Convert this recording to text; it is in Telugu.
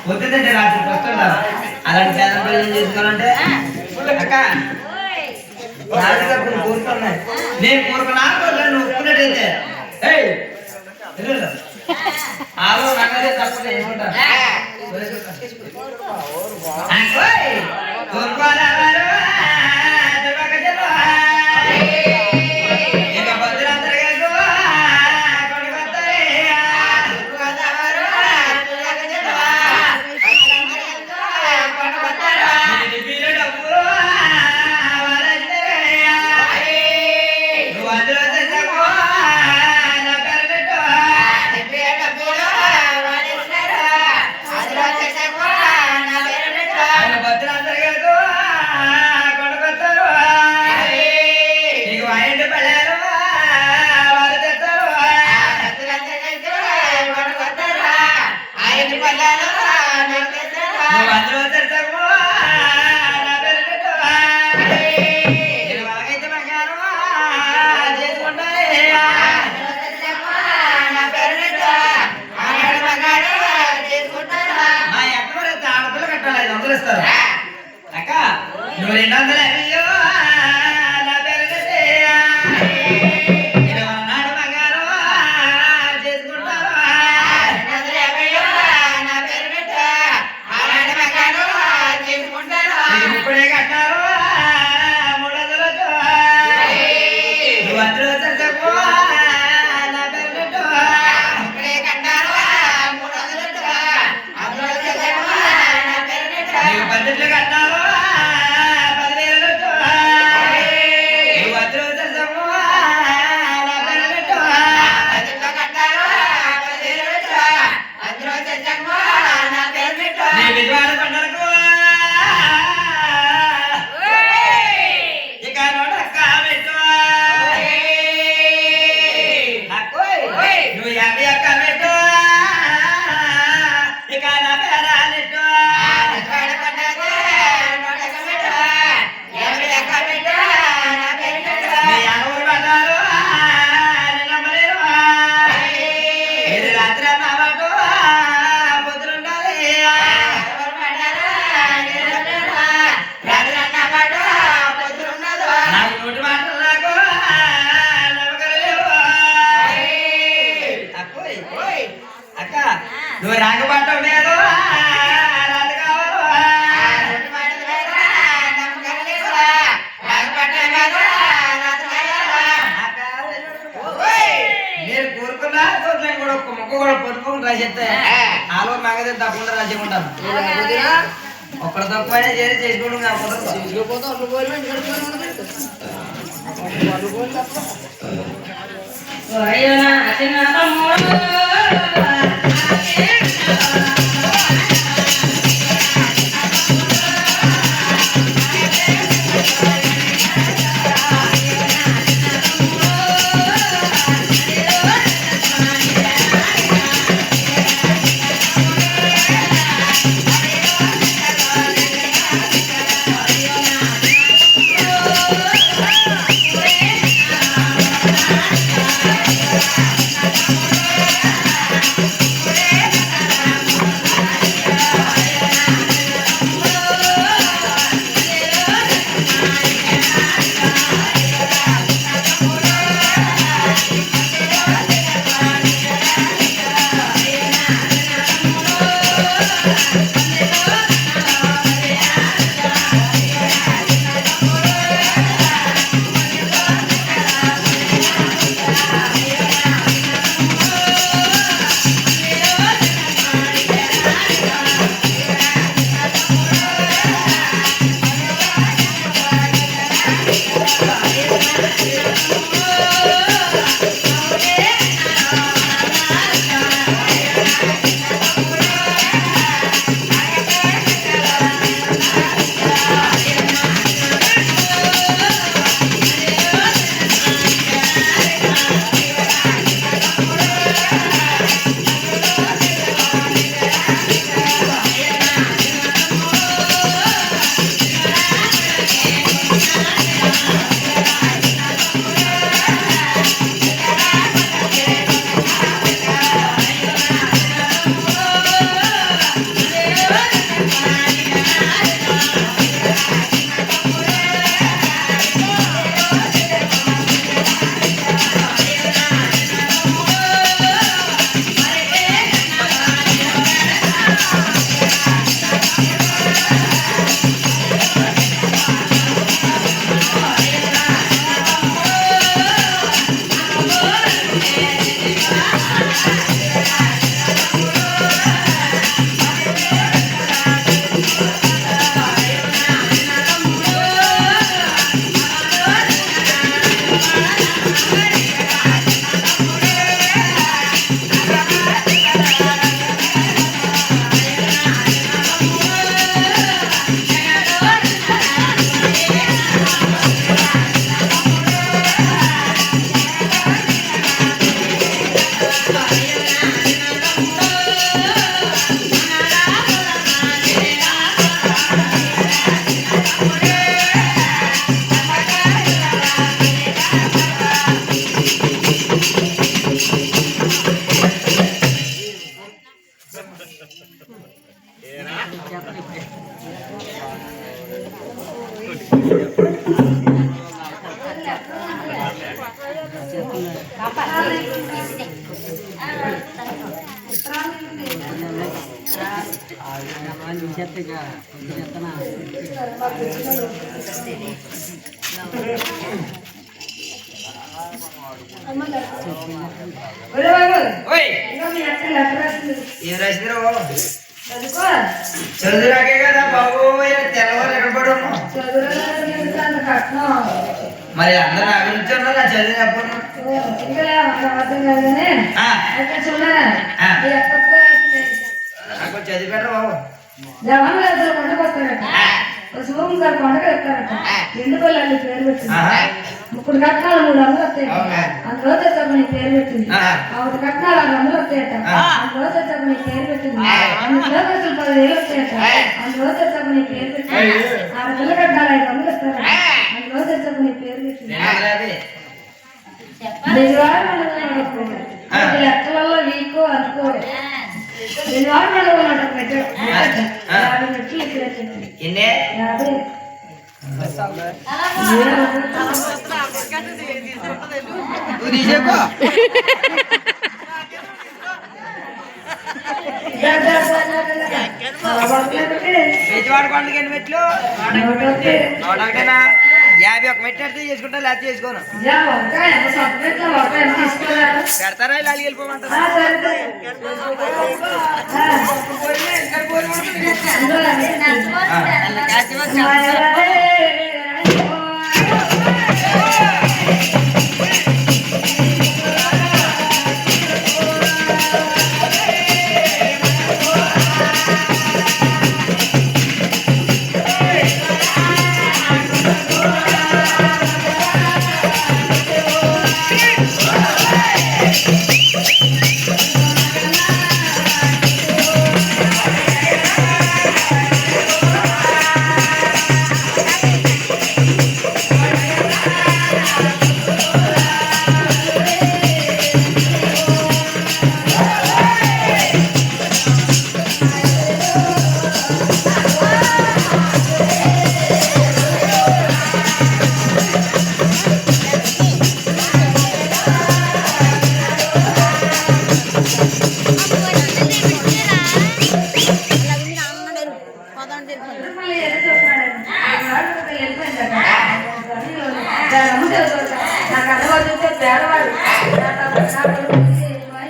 పొద్దుంటే రాత్రి వస్తుంటారు అలాంటి పేద పిల్లలు చేసుకోవాలంటే అక్క రాజుగారు కోరుకున్నాయి నేను కోరుకున్నా నువ్వు ఒప్పుకున్నట్టయితే ఆలో నన్నదే తప్పదు ఏమంటారు కోరుకోవాలన్నారు అక్క నువ్వు 250 నా పేరు నాడు బంగారు చేసుకుంటారు ఇప్పుడే కట్టారు 300 నువ్వు 10 రోజులు చెప్పు నా పేరు ఇప్పుడే కట్టారు 300 బడ్జెట్లు కట్టారు 10,000 నువ్వు 10 రోజులు చెప్పు నా పేరు బడ్జెట్లు కట్టారు 10,000 నీ విజయవాడ పండుగకు నువ్వు 50 అక్క పెట్టు ఇక నా పేరాలిట్టు ఎవరు పడ్డారు నమ్మలేరు ఇది రాత్రి అన్న పాటు పొద్దులుండాలి నాకు నోటి మాటలు నాకు అక్క నువ్వు రాకపోవటం లేదు రాదు నేను కోరుకున్నా కూడా ఒక్క మొక్క కూడా పొట్టుకుని రాసేస్తే ఆలో మగదే తప్పకుండా రాసేకుంటాను ఒక్కడ తక్కువనే చేసి చేసుకోవడం ఏం రాసినారు చదువురాకే కదా బాబు తెల్లవారు ఎక్కడ పడు మరి అందరూ నా గురించి ఉన్నారు చదివి చెప్పను నాకు చదివి పెట్టరు బాబు శుభం గారు పండుగ ఎత్తారట ఎందుకు పేరు పెట్టింది ముప్పుడు కట్నాలు 300 వస్తాయి అందులో తెచ్చకు నీ పేరు పెట్టింది ఆవిడ కట్నాలు 600 వస్తాయట అందులో తెచ్చకు నీ పేరు పెట్టింది అందులో ఖర్చులు 10,000 వస్తాయట అందులో తెచ్చకు నీ పేరు పెట్టింది 6 పిల్ల కట్నాలు 500 ఇస్తారట అందులో తెచ్చకు నీ పేరు పెట్టింది లెక్కలలో వీకు అనుకో వాడుకోండి ఎన్ని మెట్లు 101 51 మెట్లు అయితే చేసుకుంటా లేకపోతే చేసుకోను పెడతారా ఇలా వెళ్ళిపోమంటారా నాకు అలవాటు పేదవాడు